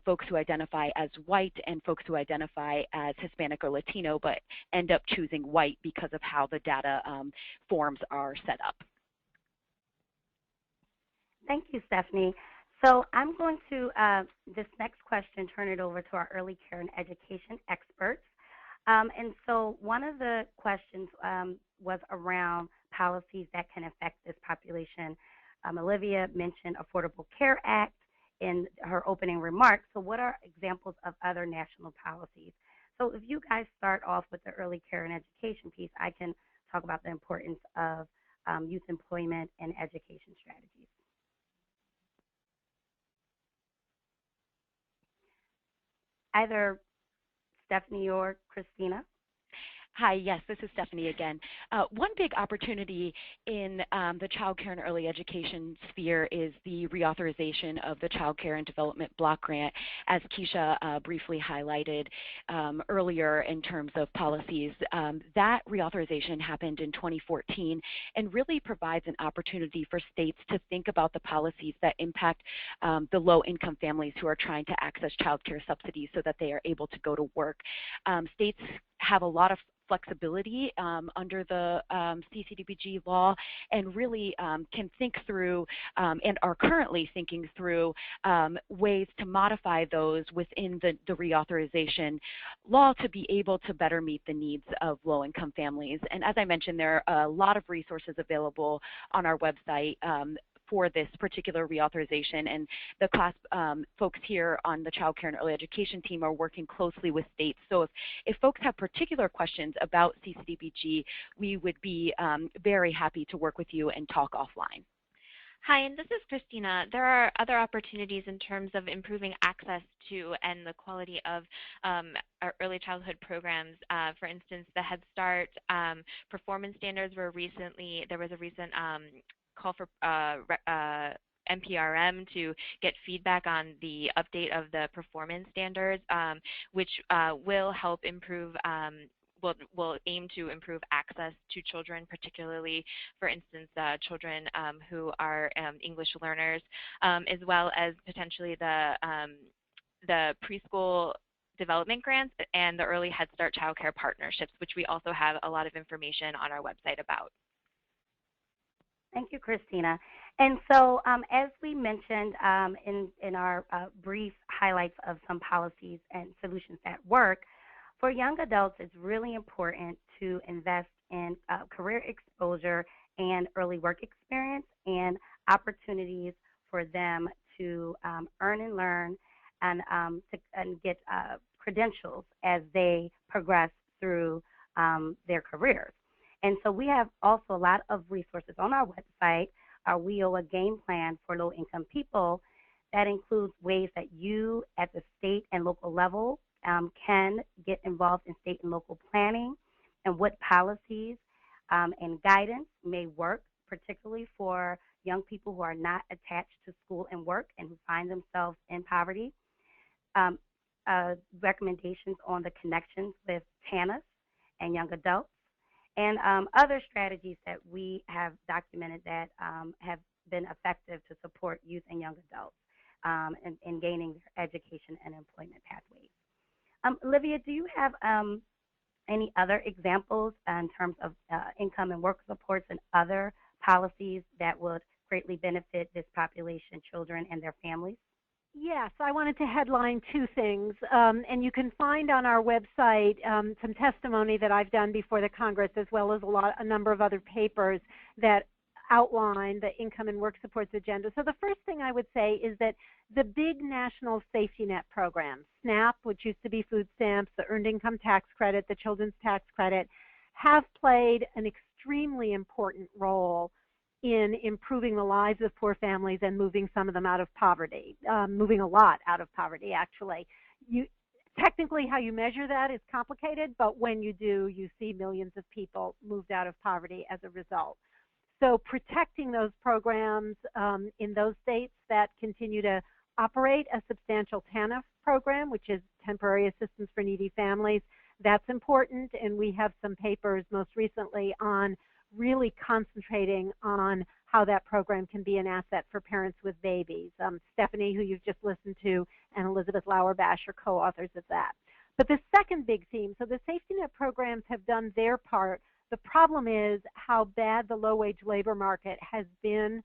folks who identify as white and folks who identify as Hispanic or Latino, but end up choosing white because of how the data forms are set up. Thank you, Stephanie. So I'm going to, this next question, turn it over to our early care and education experts. And so one of the questions was around policies that can affect this population. Olivia mentioned Affordable Care Act in her opening remarks. So what are examples of other national policies? So if you guys start off with the early care and education piece, I can talk about the importance of youth employment and education strategies. Either Stephanie or Christina. Hi, yes, this is Stephanie again. One big opportunity in the child care and early education sphere is the reauthorization of the Child Care and Development Block Grant, as Keisha briefly highlighted earlier in terms of policies. That reauthorization happened in 2014 and really provides an opportunity for states to think about the policies that impact the low-income families who are trying to access child care subsidies so that they are able to go to work. States have a lot of flexibility under the CCDBG law, and really can think through and are currently thinking through ways to modify those within the reauthorization law to be able to better meet the needs of low-income families. And as I mentioned, there are a lot of resources available on our website for this particular reauthorization, and the CLASP folks here on the Child Care and Early Education team are working closely with states. So if folks have particular questions about CCDBG, we would be very happy to work with you and talk offline. Hi, and this is Christina. There are other opportunities in terms of improving access to and the quality of our early childhood programs. For instance, the Head Start performance standards were there was a recent call for NPRM to get feedback on the update of the performance standards, which will help improve will aim to improve access to children, particularly, for instance, children who are English learners, as well as potentially the preschool development grants and the early Head Start child care partnerships, which we also have a lot of information on our website about. Thank you, Christina. And so as we mentioned in our brief highlights of some policies and solutions that work, for young adults, it's really important to invest in career exposure and early work experience and opportunities for them to earn and learn and get credentials as they progress through their careers. And so we have also a lot of resources on our website, our WIOA game plan for low-income people that includes ways that you at the state and local level can get involved in state and local planning and what policies and guidance may work, particularly for young people who are not attached to school and work and who find themselves in poverty. Recommendations on the connections with TANF and young adults, and other strategies that we have documented that have been effective to support youth and young adults in gaining their education and employment pathways. Olivia, do you have any other examples in terms of income and work supports and other policies that would greatly benefit this population, children and their families? Yes, I wanted to headline two things, and you can find on our website some testimony that I've done before the Congress, as well as a number of other papers that outline the income and work supports agenda. So the first thing I would say is that the big national safety net programs, SNAP, which used to be food stamps, the Earned Income Tax Credit, the Children's Tax Credit, have played an extremely important role in improving the lives of poor families and moving some of them out of poverty, moving a lot out of poverty, actually. Technically, how you measure that is complicated, but when you do, you see millions of people moved out of poverty as a result. So protecting those programs in those states that continue to operate a substantial TANF program, which is Temporary Assistance for Needy Families, that's important, and we have some papers most recently on really concentrating on how that program can be an asset for parents with babies. Stephanie, who you've just listened to, and Elizabeth Lauerbash are co-authors of that. But the second big theme, so the safety net programs have done their part. The problem is how bad the low-wage labor market has been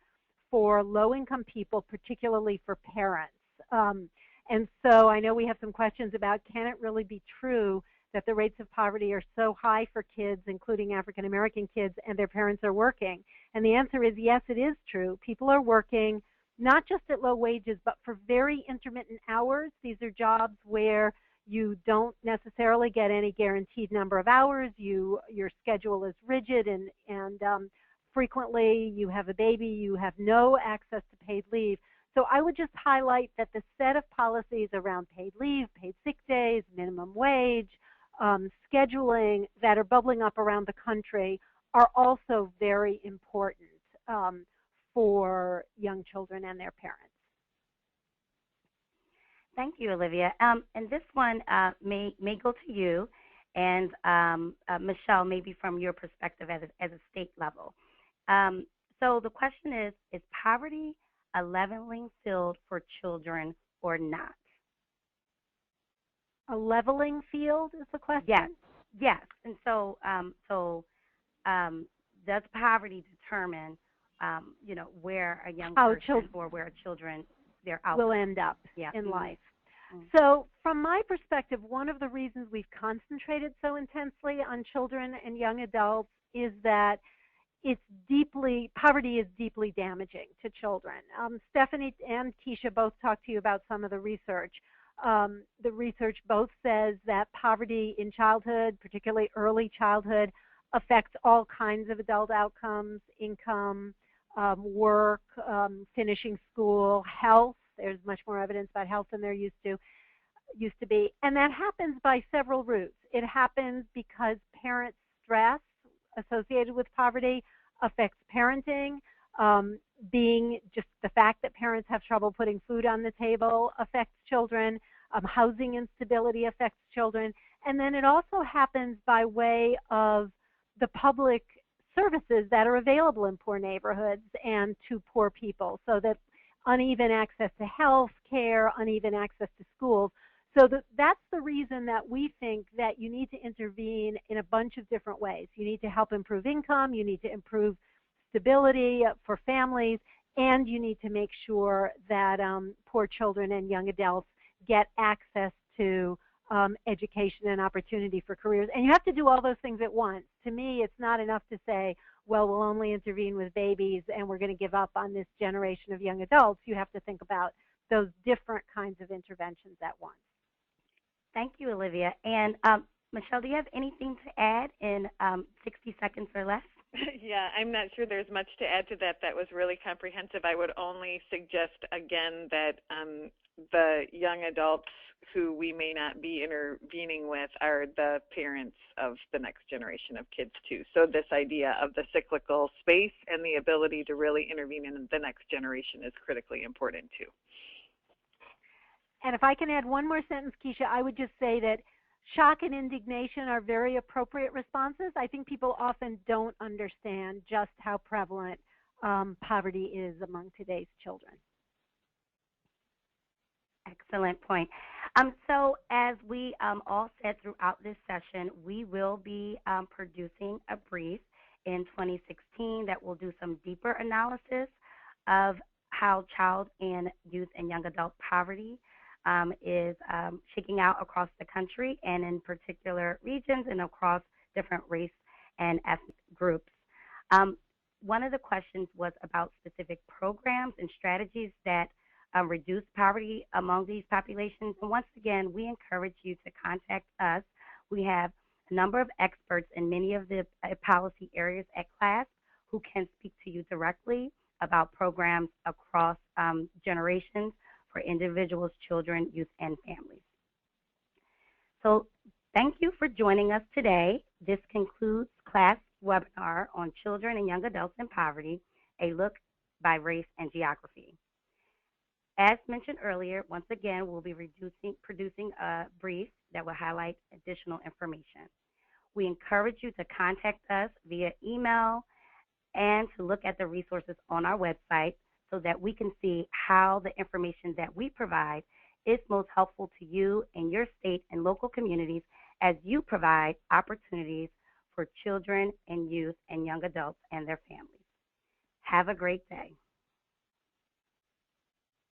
for low-income people, particularly for parents. And so I know we have some questions about, can it really be true that the rates of poverty are so high for kids, including African-American kids, and their parents are working? And the answer is yes, it is true. People are working not just at low wages, but for very intermittent hours. These are jobs where you don't necessarily get any guaranteed number of hours. Your schedule is rigid, and frequently you have a baby, you have no access to paid leave. So I would just highlight that the set of policies around paid leave, paid sick days, minimum wage, scheduling that are bubbling up around the country are also very important for young children and their parents. Thank you, Olivia. And this one may go to you, and Michelle, maybe from your perspective as a state level. So the question is poverty a leveling field for children or not? A leveling field is the question? Yes. And so, does poverty determine, where a young person or where children their outcome will end up in life? Mm-hmm. So, from my perspective, one of the reasons we've concentrated so intensely on children and young adults is that poverty is deeply damaging to children. Stephanie and Keisha both talked to you about some of the research. The research both says that poverty in childhood, particularly early childhood, affects all kinds of adult outcomes, income, work, finishing school, health. There's much more evidence about health than there used to be. And that happens by several routes. It happens because parent stress associated with poverty affects parenting. Being just the fact that parents have trouble putting food on the table affects children. Housing instability affects children. And then it also happens by way of the public services that are available in poor neighborhoods and to poor people, so that uneven access to health care, uneven access to schools. So that's the reason that we think that you need to intervene in a bunch of different ways. You need to help improve income, you need to improve stability for families, and you need to make sure that poor children and young adults get access to education and opportunity for careers. And you have to do all those things at once. To me, it's not enough to say, well, we'll only intervene with babies and we're going to give up on this generation of young adults. You have to think about those different kinds of interventions at once. Thank you, Olivia. And Michelle, do you have anything to add in 60 seconds or less? Yeah, I'm not sure there's much to add to that. That was really comprehensive. I would only suggest, again, that the young adults who we may not be intervening with are the parents of the next generation of kids, too. So this idea of the cyclical space and the ability to really intervene in the next generation is critically important, too. And if I can add one more sentence, Keisha, I would just say that shock and indignation are very appropriate responses. I think people often don't understand just how prevalent poverty is among today's children. Excellent point. So as we all said throughout this session, we will be producing a brief in 2016 that will do some deeper analysis of how child and youth and young adult poverty is shaking out across the country and in particular regions and across different race and ethnic groups. one of the questions was about specific programs and strategies that reduce poverty among these populations. And once again, we encourage you to contact us. We have a number of experts in many of the policy areas at CLASP who can speak to you directly about programs across generations for individuals, children, youth, and families. So thank you for joining us today. This concludes CLASP webinar on children and young adults in poverty, a look by race and geography. As mentioned earlier, once again, we'll be producing a brief that will highlight additional information. We encourage you to contact us via email and to look at the resources on our website so that we can see how the information that we provide is most helpful to you and your state and local communities as you provide opportunities for children and youth and young adults and their families. Have a great day.